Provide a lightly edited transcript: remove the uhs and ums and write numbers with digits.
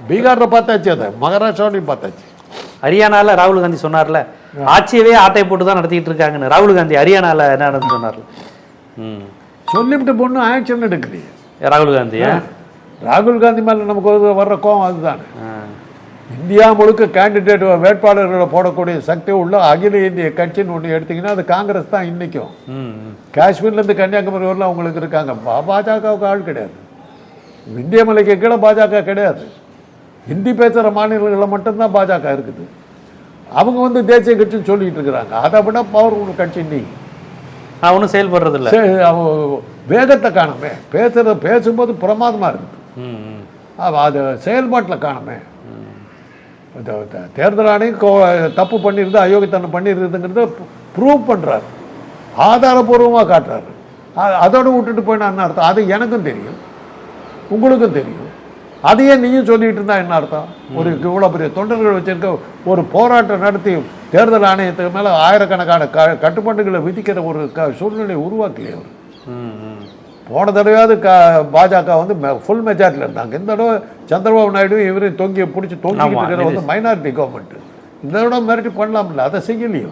பீகாரில் பார்த்தாச்சு, அதை மகாராஷ்டிராவிலையும் பார்த்தாச்சு. ஹரியானாவில் ராகுல் காந்தி சொன்னார்ல, ஆட்சியவே ஆட்டை போட்டு தான் நடத்திட்டு இருக்காங்கன்னு. ராகுல் காந்தி ஹரியானாவில் என்ன நடந்து சொன்னார்ல. சொல்லிவிட்டு பொண்ணு ஆக்ஷன் எடுக்குது ராகுல் காந்தி. ராகுல் காந்தி மேலே நமக்கு வர்ற கோவம் அதுதானே. இந்தியா முழுக்க கேண்டிடேட் வேட்பாளர்களை போடக்கூடிய சக்தி உள்ள அகில இந்திய கட்சின்னு ஒன்று எடுத்தீங்கன்னா அது காங்கிரஸ் தான் இன்னைக்கும். காஷ்மீர்லேருந்து கன்னியாகுமரி வரலாம் அவங்களுக்கு இருக்காங்க. பாஜகவுக்கு ஆள் கிடையாது. இந்திய மலைக்கு கீழே பாஜக கிடையாது. ஹிந்தி பேசுகிற மாநிலங்களில் மட்டும்தான் பாஜக இருக்குது. அவங்க தேசிய கட்சின்னு சொல்லிட்டு இருக்கிறாங்க. அதை விட பவர் ஒரு கட்சி இன்னைக்கு ஒன்றும் செயல்படுறது இல்லை. வேகத்தை காணுமே, பேசும்போது பிரமாதமாக இருக்குது. அது செயல்பாட்டில் காணுமே. தேர்தல் ஆணையம் தப்பு பண்ணிடுது, அயோக்கியத்தனம் பண்ணிடுறதுங்கிறத ப்ரூவ் பண்ணுறாரு, ஆதாரபூர்வமாக காட்டுறாரு. அதோடு விட்டுட்டு போய் நான் என்ன அர்த்தம்? அது எனக்கும் தெரியும், உங்களுக்கும் தெரியும். அதையே நீயும் சொல்லிட்டு இருந்தா என்ன அர்த்தம்? ஒரு இவ்வளோ பெரிய தொண்டர்கள் வச்சிருக்க ஒரு போராட்டம் நடத்தி தேர்தல் ஆணையத்துக்கு மேலே ஆயிரக்கணக்கான கட்டுப்பாடுகளை விதிக்கிற ஒரு சூழ்நிலையை உருவாக்கலையே அவர். போன தடவையாவது பாஜக ஃபுல் மெஜாரிட்டியில் இருந்தாங்க. இந்த தடவை சந்திரபாபு நாயுடு இவரையும் தொங்கிட்டு இருக்கிற மைனாரிட்டி கவர்மெண்ட். இந்த தடவை மிரட்டி பண்ணலாம்ல, அதை செய்யலையே.